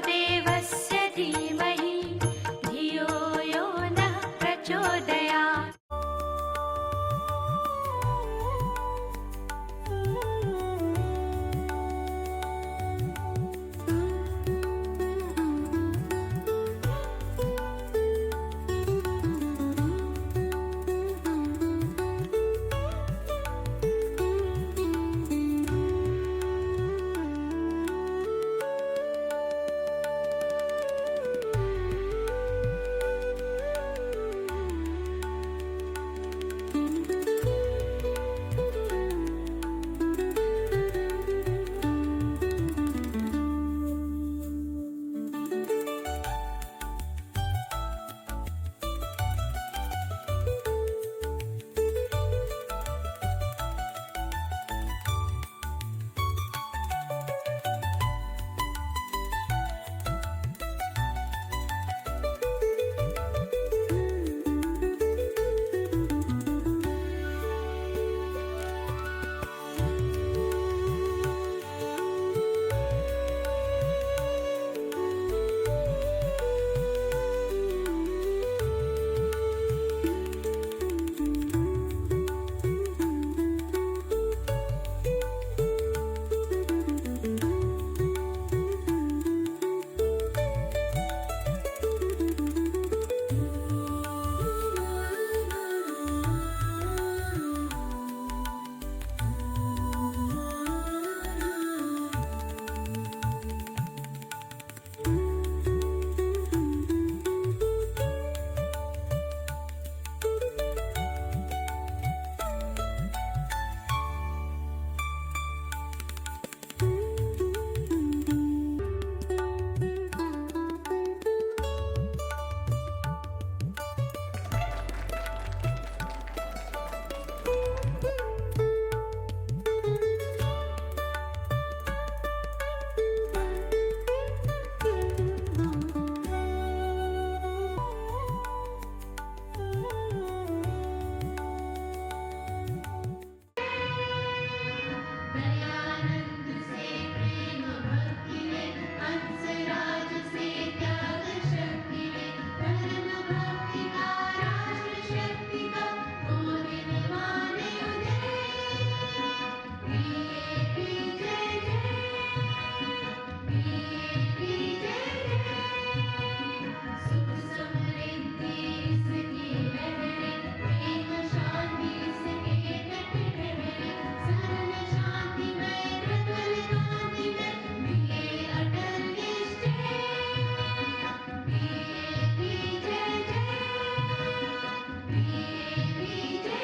देवस्य धीमहि धियो यो नः प्रचोदयात्। दयानंद से प्रेम भक्ति ले, हंसराज से त्याग शक्ति ले, धर्म भक्ति का राष्ट्र शक्ति का हो दिन माने उदय। बीजेपी जय जय, बीजेपी जय जय। सुख समृद्धि इसकी लहरे, प्रेम शांति इसके तट ठहरे। सरल शांतिमय प्रबल कांतिमय मिले अटल निश्चय। बीजेपी जय जय, बीजेपी जय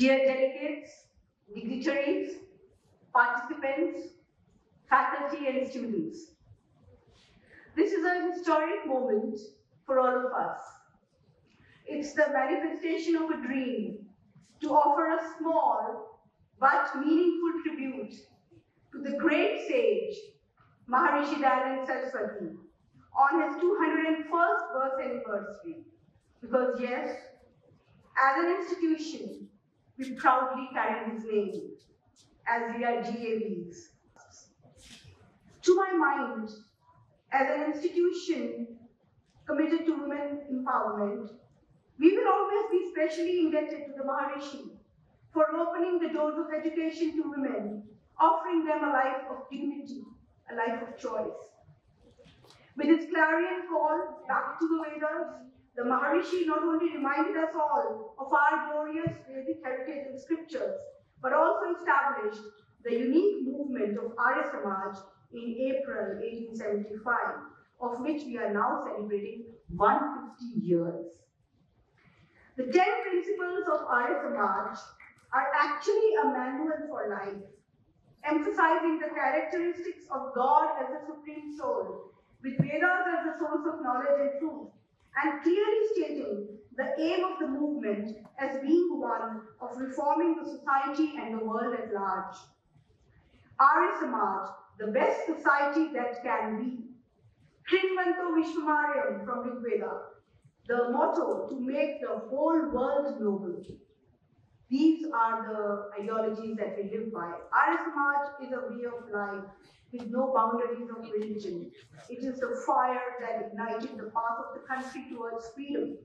Dear delegates, dignitaries, participants, faculty and students, this is a historic moment for all of us. It's the manifestation of a dream to offer a small but meaningful tribute to the great sage Maharishi Dayanand Saraswati on his 201st birth anniversary. Because yes, as an institution, we proudly carry his name, as we are GAVs. To my mind, as an institution committed to women empowerment, we will always be specially indebted to the Maharishi for opening the doors of education to women offering them a life of dignity, a life of choice. With its clarion call back to the Vedas, the Maharishi not only reminded us all of our glorious Vedic heritage and scriptures, but also established the unique movement of Arya Samaj in April 1875, of which we are now celebrating 150 years. The 10 principles of Arya Samaj are actually a manual for life, emphasizing the characteristics of God as the supreme soul, with Vedas as the source of knowledge and truth, and clearly stating the aim of the movement as being one of reforming the society and the world at large. Arya Samaj, the best society that can be. Trinvanto Vishwamaryam from Rig Veda, the motto to make the whole world noble. These are the ideologies that we live by. Arya Samaj is a way of life with no boundaries of religion. It is the fire that ignited the path of the country towards freedom,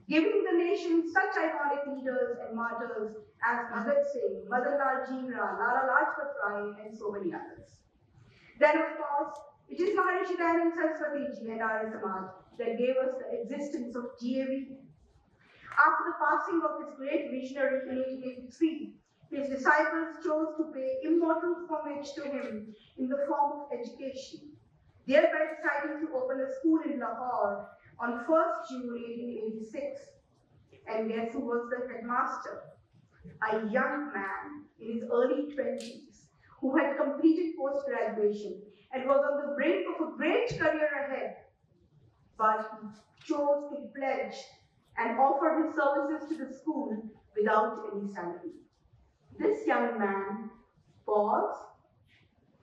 giving the nation such iconic leaders and martyrs as Bhagat Singh, Madan Lal Jindal, Lala Lajpat Rai, and so many others. Then, of course, it is Maharishi Dayanand Saraswati ji and Arya Samaj that gave us the existence of GAV. After the passing of this great visionary in 1883, his disciples chose to pay immortal homage to him in the form of education, thereby deciding to open a school in Lahore on 1st June 1886. And guess who was the headmaster? A young man in his early 20s who had completed post-graduation and was on the brink of a great career ahead. But he chose to pledge and offer his services to the school without any salary. This young man was,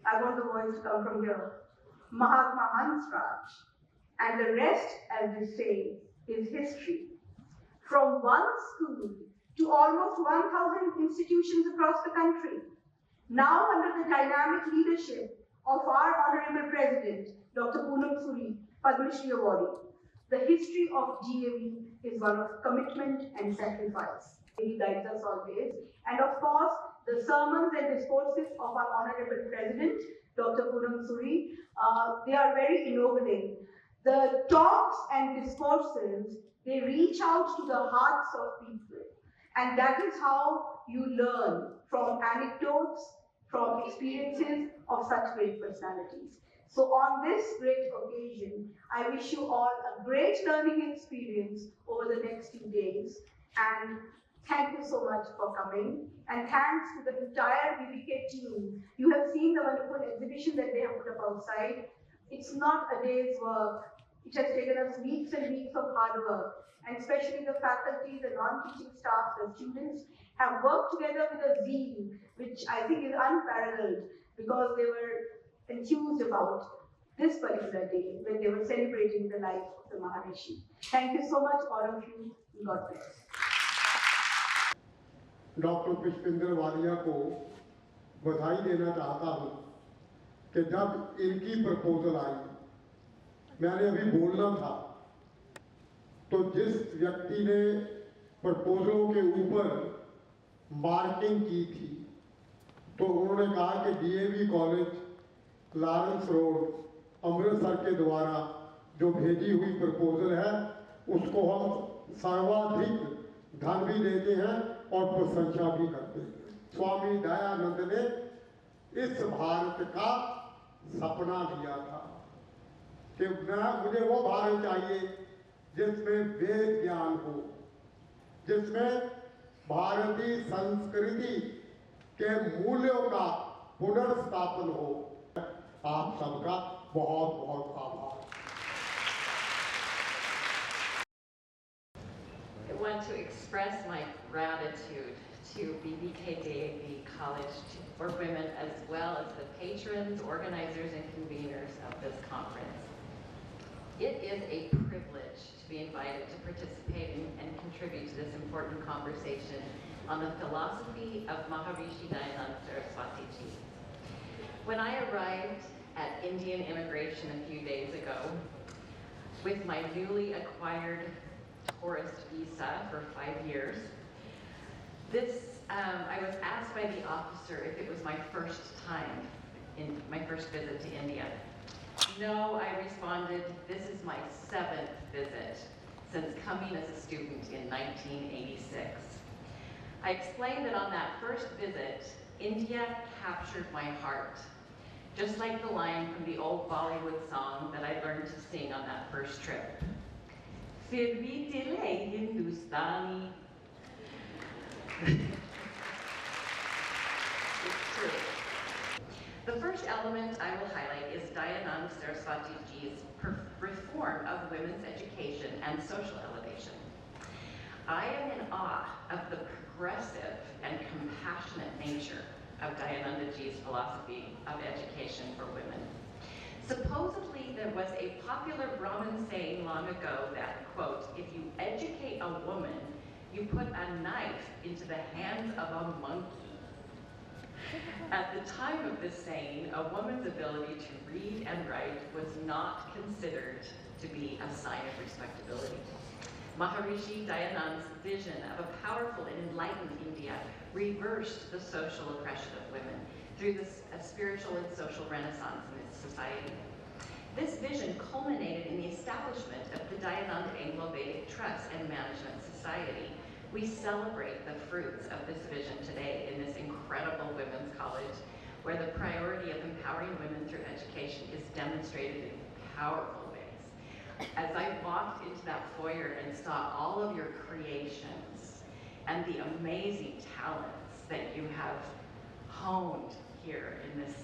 I want the voice to come from here, Mahatma Hansraj, and the rest, as they say, is history. From one school to almost 1,000 institutions across the country, now under the dynamic leadership of our Honorable President, Dr. Poonam Suri, Padma Shri Awardee. The history of GAV is one of commitment and sacrifice. He guides us always. And of course, the sermons and discourses of our Honorable President, Dr. Poonam Suri, they are very ennobling. The talks and discourses, they reach out to the hearts of people. And that is how you learn from anecdotes, from experiences of such great personalities. So on this great occasion, I wish you all a great learning experience over the next few days. And thank you so much for coming. And thanks to the entire BBK team. You have seen the wonderful exhibition that they have put up outside. It's not a day's work. It has taken us weeks and weeks of hard work. And especially the faculty, the non-teaching staff, the students have worked together with a zeal, which I think is unparalleled, because they were enthused about this particular day when they were celebrating the life of the Maharishi. Thank you so much, all of you. God bless. Doctor Pushpendra Walia को बधाई देना चाहता हूँ कि जब इनकी proposal आई, मैंने अभी बोलना था, तो जिस व्यक्ति ने प्रपोजलों के ऊपर मार्किंग की थी, तो उन्होंने कहा कि DAV college Lawrence road Amritsar के द्वारा जो भेजी हुई प्रपोजल है, उसको हम सर्वाधिक धन भी देते हैं और प्रशंसा भी करते हैं। स्वामी दयानंद ने इस भारत का सपना लिया था कि मुझे वो भारत चाहिए जिसमें वेद ज्ञान हो, जिसमें भारतीय संस्कृति के मूल्यों का पुनर्स्थापन हो। आप सबका बहुत बहुत आभार। I want to express my gratitude to BBK College for Women, as well as the patrons, organizers, and conveners of this conference. It is a privilege to be invited to participate and contribute to this important conversation on the philosophy of Maharishi Dayanand Saraswati ji. When I arrived at Indian immigration a few days ago with my newly acquired tourist visa for 5 years, this I was asked by the officer if it was my first time in my first visit to India. No, I responded, this is my 7th visit since coming as a student in 1986. I explained that on that first visit, India captured my heart, just like the line from the old Bollywood song that I learned to sing on that first trip. Fir bhi dil hai Hindustani. It's true. The first element I will highlight is Dayanand Saraswati ji's reform of women's education and social elevation. I am in awe of the progressive and compassionate nature of Dayananda ji's philosophy of education for women. Supposedly, there was a popular Brahmin saying long ago that, quote, if you educate a woman, you put a knife into the hands of a monkey. At the time of this saying, a woman's ability to read and write was not considered to be a sign of respectability. Maharishi Dayanand's vision of a powerful and enlightened India reversed the social oppression of women through a spiritual and social renaissance in its society. This vision culminated in the establishment of the Dayanand Anglo-Vedic Trust and Management Society. We celebrate the fruits of this vision today in this incredible women's college, where the priority of empowering women through education is demonstrated in powerful ways. As I walked into that foyer and saw all of your creations and the amazing talents that you have honed here in this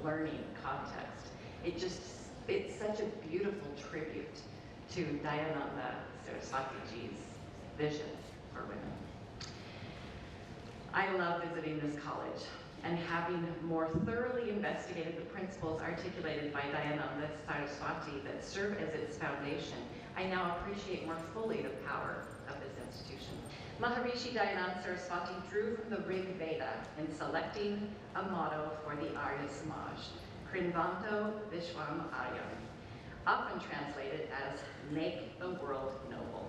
learning context, it's such a beautiful tribute to Dayananda Saraswati ji's vision for women. I love visiting this college and having more thoroughly investigated the principles articulated by Dayananda Saraswati that serve as its foundation, I now appreciate more fully the power of this institution. Maharishi Dayanand Saraswati drew from the Rig Veda in selecting a motto for the Arya Samaj, Krinvanto Vishwam Aryam, often translated as make the world noble.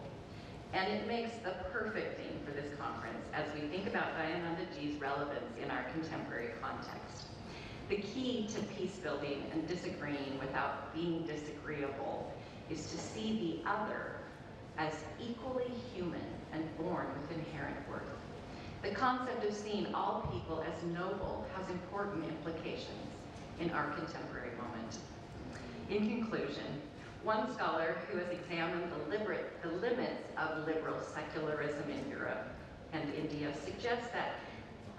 And it makes the perfect theme for this conference as we think about Dayananda ji's relevance in our contemporary context. The key to peace building and disagreeing without being disagreeable is to see the other as equally human and born with inherent worth. The concept of seeing all people as noble has important implications in our contemporary moment. In conclusion, one scholar who has examined the limits of liberal secularism in Europe and India suggests that,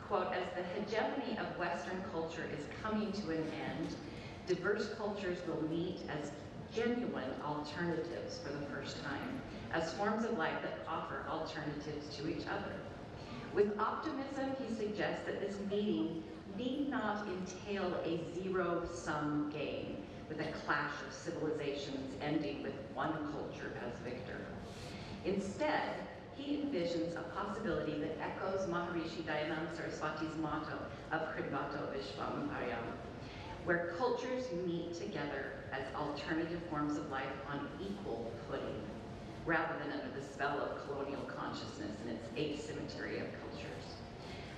quote, as the hegemony of Western culture is coming to an end, diverse cultures will meet as genuine alternatives for the first time, as forms of life that offer alternatives to each other. With optimism, he suggests that this meeting need not entail a zero-sum game with a clash of civilizations ending with one culture as victor. Instead, he envisions a possibility that echoes Maharishi Dayanand Saraswati's motto of Krinvato Vishwam Aryam, where cultures meet together as alternative forms of life on equal footing, rather than under the spell of colonial consciousness and its asymmetry of cultures.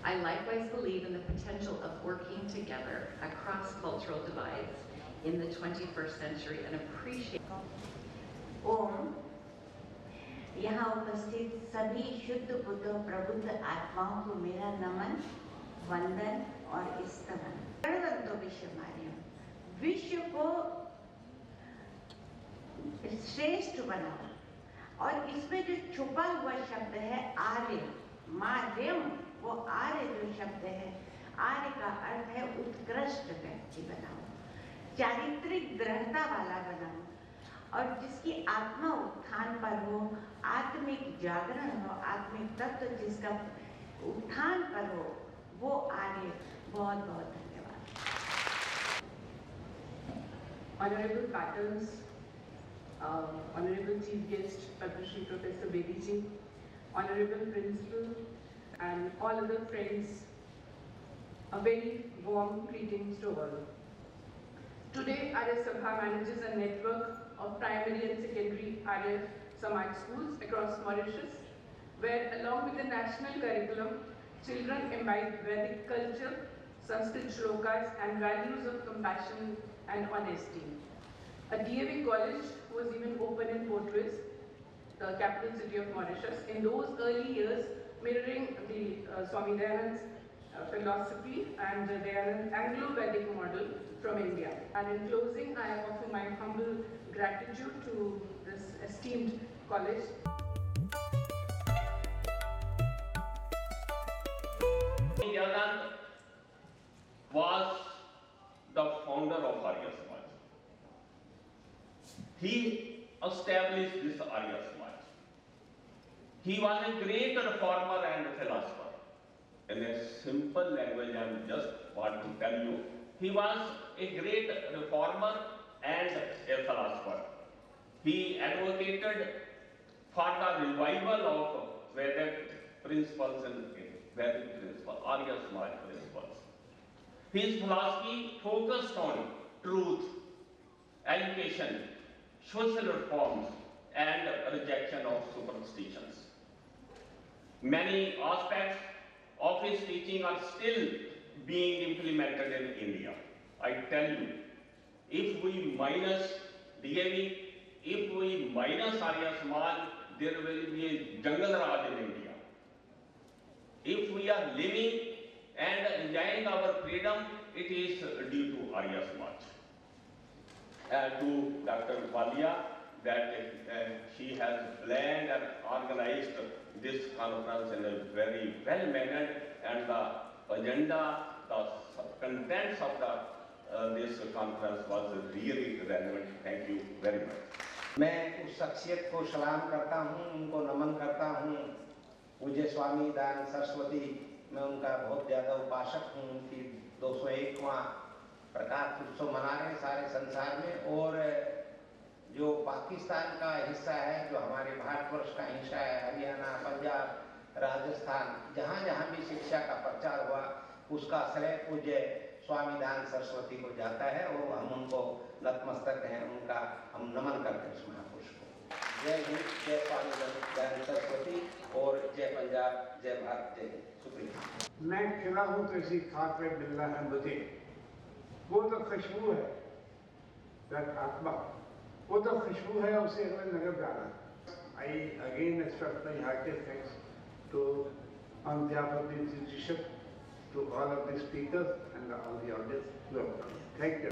I likewise believe in the potential of working together across cultural divides in the 21st century and appreciate. ओम यहाँ उपस्थित सभी शुद्ध बुद्ध प्रबुद्ध आत्माओं को मेरा नमन, वंदन और स्तवन। सर्वतो विश्वमार्यम, विश्व को श्रेष्ठ बनाओ, और इसमें जो छुपा हुआ शब्द है आर्य, मार्यम, वो आर्य जो शब्द है, आर्य का अर्थ है उत्कृष्ट व्यक्ति बनाओ, चारित्रिक दृढ़ता वाला बनाओ, और जिसकी आत्मा उत्थान पर हो, आत्मिक जागरण हो, आत्मिक तत्व जिसका उत्थान पर हो, वो आर्य। बहुत बहुत धन्यवाद। Honorable Patterns, Honorable Chief Guest, Padma Professor Bediji, Honorable Principal, and all other friends, a very warm greetings to all. Today, Arya Sabha manages a network of primary and secondary Arya Samaj schools across Mauritius, where along with the national curriculum, children imbibe Vedic culture, Sanskrit shlokas, and values of compassion and honesty. A DAV college was even open in Portuguese, the capital city of Mauritius, in those early years, mirroring the Swami Dayanand's philosophy and the Dayanand Anglo-Vedic model from India. And in closing, I offer my humble gratitude to this esteemed college. Dayanand was the founder of Arya Samaj. He established this Arya Samaj. He was a great reformer and philosopher. In a simple language, I just want to tell you, he was a great reformer and a philosopher. He advocated for the revival of Vedic principles and Vedic principles, Arya Samaj principles. His philosophy focused on truth, education, social reforms, and rejection of superstitions. Many aspects of his teaching are still being implemented in India. I tell you, if we minus DAV, if we minus Arya Samaj, there will be a Jungle Raj in India. If we are living and enjoying our freedom, it is due to Arya Samaj. To Dr. Walia, that she has planned and organized this conference in a very well-mannered, and the agenda, the contents of this conference was really relevant. Thank you very much. मैं उस शख्सियत को सलाम करता हूँ, उनको नमन करता हूँ। मुझे स्वामी दयानंद सरस्वती, मैं उनका बहुत ज़्यादा उपासक हूँ। उनकी 201वां प्रकाश उत्सव मना रहे हैं सारे संसार में, और जो पाकिस्तान का हिस्सा है, जो हमारे भारतवर्ष का हिस्सा है, हरियाणा, पंजाब, राजस्थान, जहाँ जहाँ भी शिक्षा का प्रचार हुआ, उसका श्रेय पूज्य स्वामी दयानंद सरस्वती को जाता है, और हम उनको नतमस्तक हैं, उनका हम नमन करते हैं उस महापुरुष को। जय हिंद, जय स्वामी दयानंद सरस्वती, और जय पंजाब, जय भारत, जय हिंद। शुक्रिया। मैं खिला हूँ तो इसी खाक पे मिलना है मुझे, वो तो खुशबू है, आत्मा, वो तो खुशबू है, उसे हमें नजर जाना। I again express my heartiest thanks to on behalf of the institution, to all of the speakers and all the audience. Thank you.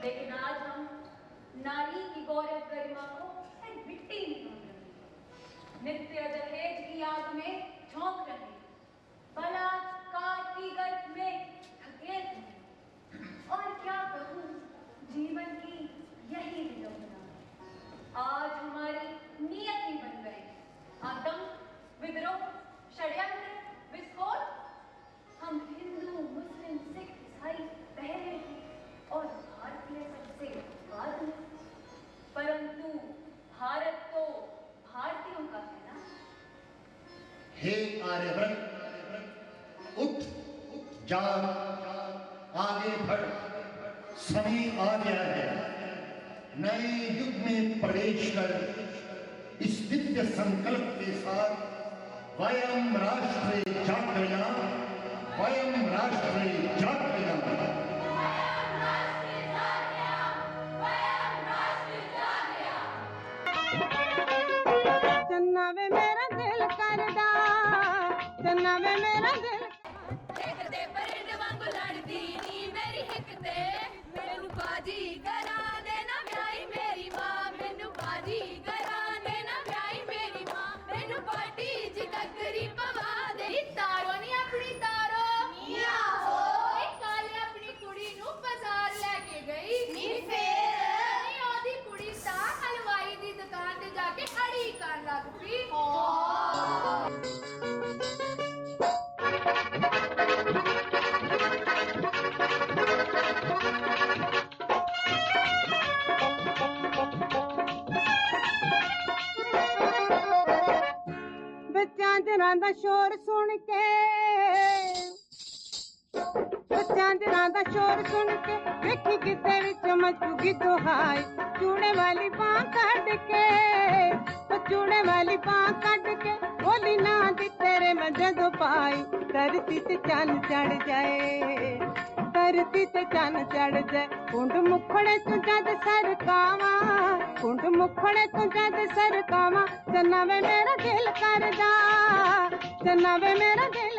लेकिन आज हम नारी की गौरव गरिमा को मिट्टी में रख रहे हैं। नित्य दहेज की आग में झोंक रहे हैं, बलात्कार की गर्त में धकेल रहे हैं। और क्या कहूँ, जीवन की यही विडंबना है। आज हमारी नियति बन गए आतंक, विद्रोह, षड्यंत्र, विस्फोट। हम हिंदू, मुस्लिम, सिख, ईसाई कह रहे थे और भारतीय सबसे बाद में, परंतु भारत तो भारतीयों का है ना। हे आर्यव्रत, उठ, जाग, आगे बढ़, समय आ गया है। नए युग में प्रवेश कर इस दिव्य संकल्प के साथ वयम राष्ट्रे जागृया, वयम राष्ट्रे जागृया। चन्ना वे मेरा दिल करदा, चन्ना वे मेरा दिल देखते परिंद वांगू लड़दी ਚਾਂਦਰਾਂ ਦਾ ਸ਼ੋਰ ਸੁਣ ਕੇ ਚਾਂਦਰਾਂ ਦਾ ਸ਼ੋਰ ਸੁਣ ਕੇ ਵੇਖੀ ਕਿਤੇ ਵਿੱਚ ਮਚੂਗੀ ਦੁਹਾਈ ਚੂੜੇ ਵਾਲੀ ਬਾਂਹ ਕੱਢ ਕੇ ਚੂੜੇ ਵਾਲੀ ਬਾਂਹ ਕੱਢ ਕੇ ਬੋਲੀ ਨਾ ਦੀ ਤੇਰੇ ਮੈਂ ਜਦੋਂ ਪਾਈ ਧਰਤੀ ਤੇ ਚੰਨ ਚੜ ਜਾਏ ਧਰਤੀ ਤੇ ਚੰਨ ਚੜ ਜਾਏ ਕੁੰਡ ਮੁਖੜੇ ਤੂੰ ਜਦ ਸਰਕਾਵਾਂ ਕੁੰਡ ਮੁਖੜੇ ਤੂੰ ਜਦ ਸਰਕਾਵਾਂ ਚੰਨਾ ਵੇ ਮੇਰਾ ਦਿਲ ਕਰਦਾ ਚੰਨਾ ਵੇ ਮੇਰਾ ਦਿਲ